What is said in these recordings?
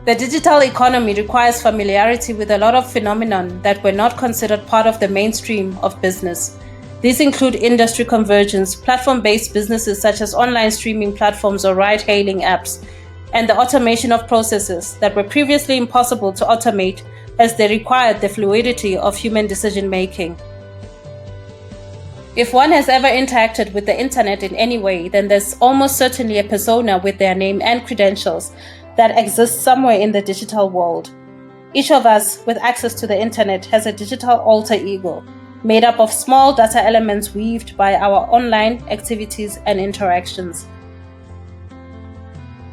The digital economy requires familiarity with a lot of phenomena that were not considered part of the mainstream of business. These include industry convergence, platform-based businesses such as online streaming platforms or ride-hailing apps, and the automation of processes that were previously impossible to automate as they required the fluidity of human decision-making. If one has ever interacted with the internet in any way, then there's almost certainly a persona with their name and credentials that exists somewhere in the digital world. Each of us with access to the internet has a digital alter ego, made up of small data elements weaved by our online activities and interactions.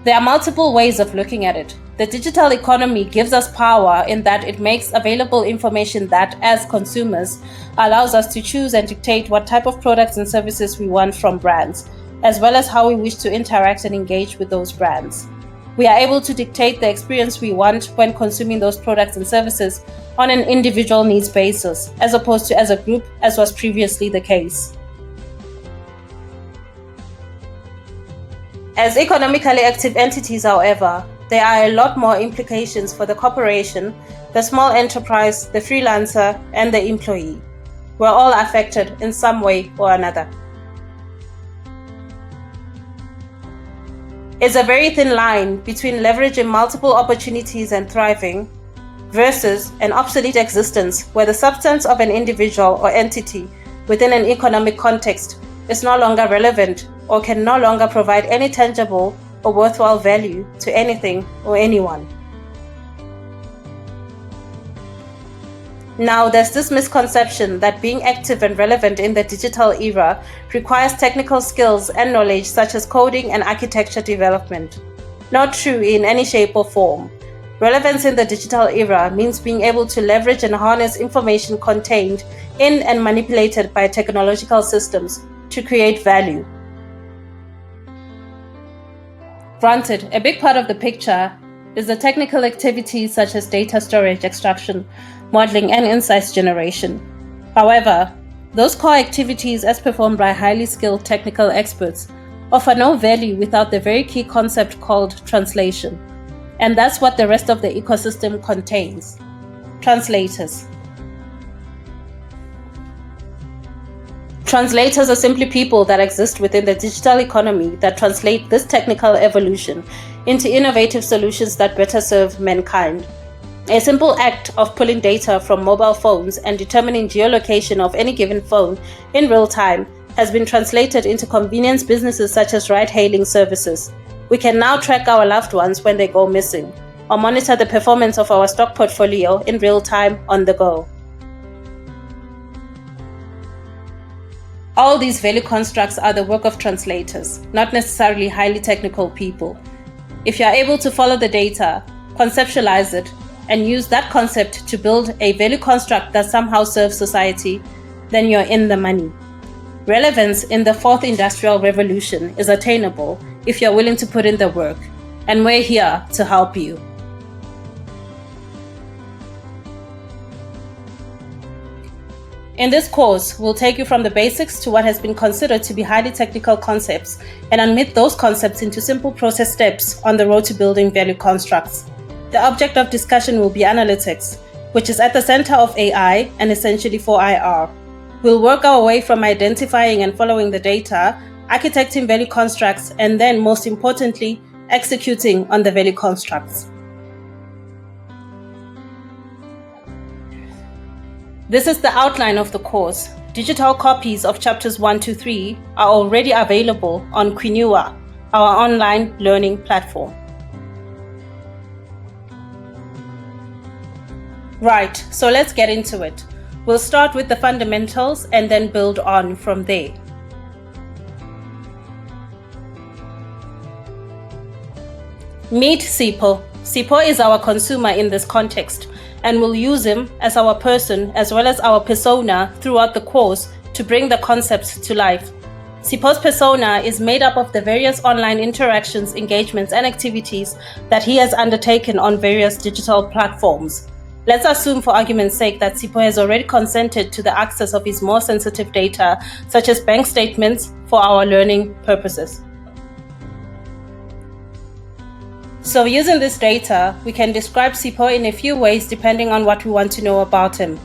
There are multiple ways of looking at it. The digital economy gives us power in that it makes available information that, as consumers, allows us to choose and dictate what type of products and services we want from brands, as well as how we wish to interact and engage with those brands. We are able to dictate the experience we want when consuming those products and services on an individual needs basis, as opposed to as a group, as was previously the case. As economically active entities, however, there are a lot more implications for the corporation, the small enterprise, the freelancer, and the employee. We're all affected in some way or another. It's a very thin line between leveraging multiple opportunities and thriving versus an obsolete existence where the substance of an individual or entity within an economic context is no longer relevant or can no longer provide any tangible or worthwhile value to anything or anyone. Now, there's this misconception that being active and relevant in the digital era requires technical skills and knowledge such as coding and architecture development. Not true in any shape or form. Relevance in the digital era means being able to leverage and harness information contained in and manipulated by technological systems to create value. Granted, a big part of the picture is the technical activities such as data storage, extraction, modeling, and insights generation. However, those core activities, as performed by highly skilled technical experts, offer no value without the very key concept called translation. And that's what the rest of the ecosystem contains. Translators. Translators are simply people that exist within the digital economy that translate this technical evolution into innovative solutions that better serve mankind. A simple act of pulling data from mobile phones and determining geolocation of any given phone in real time has been translated into convenience businesses such as ride-hailing services. We can now track our loved ones when they go missing, or monitor the performance of our stock portfolio in real time on the go. All these value constructs are the work of translators, not necessarily highly technical people. If you are able to follow the data, conceptualize it, and use that concept to build a value construct that somehow serves society, then you're in the money. Relevance in the fourth industrial revolution is attainable if you're willing to put in the work, and we're here to help you. In this course, we'll take you from the basics to what has been considered to be highly technical concepts and admit those concepts into simple process steps on the road to building value constructs. The object of discussion will be analytics, which is at the center of AI and essentially for IR. We'll work our way from identifying and following the data, architecting value constructs, and then, most importantly, executing on the value constructs. This is the outline of the course. Digital copies of chapters 1 to 3 are already available on Quinua, our online learning platform. Right, so let's get into it. We'll start with the fundamentals and then build on from there. Meet Sipho. Sipho is our consumer in this context, and we'll use him as our person as well as our persona throughout the course to bring the concepts to life. Sipho's persona is made up of the various online interactions, engagements, and activities that he has undertaken on various digital platforms. Let's assume for argument's sake that Sipho has already consented to the access of his more sensitive data, such as bank statements, for our learning purposes. So using this data, we can describe Sipho in a few ways depending on what we want to know about him.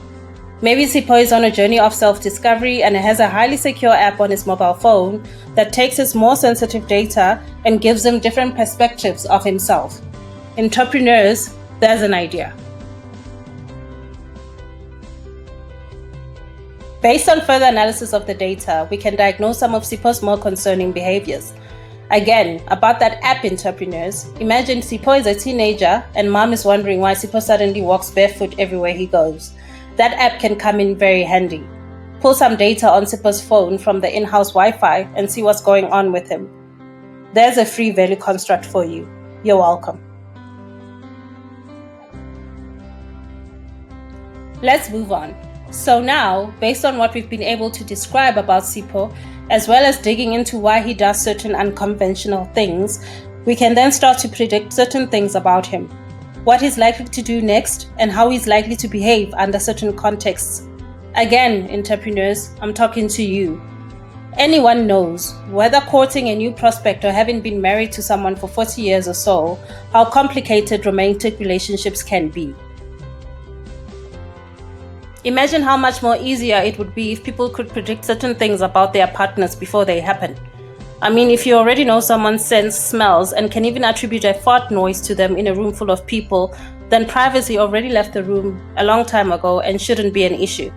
Maybe Sipho is on a journey of self-discovery and has a highly secure app on his mobile phone that takes his more sensitive data and gives him different perspectives of himself. Entrepreneurs, there's an idea. Based on further analysis of the data, we can diagnose some of Sipho's more concerning behaviors. Again, about that app, entrepreneurs, imagine Sipho is a teenager and mom is wondering why Sipho suddenly walks barefoot everywhere he goes. That app can come in very handy. Pull some data on Sipho's phone from the in-house Wi-Fi and see what's going on with him. There's a free value construct for you. You're welcome. Let's move on. So now, based on what we've been able to describe about Sipho, as well as digging into why he does certain unconventional things, we can then start to predict certain things about him. What he's likely to do next and how he's likely to behave under certain contexts. Again, entrepreneurs, I'm talking to you. Anyone knows, whether courting a new prospect or having been married to someone for 40 years or so, how complicated romantic relationships can be. Imagine how much more easier it would be if people could predict certain things about their partners before they happen. I mean, if you already know someone's sense, smells, and can even attribute a fart noise to them in a room full of people, then privacy already left the room a long time ago and shouldn't be an issue.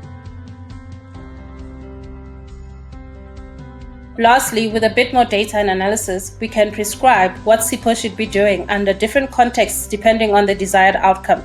Lastly, with a bit more data and analysis, we can prescribe what Sipho should be doing under different contexts depending on the desired outcome.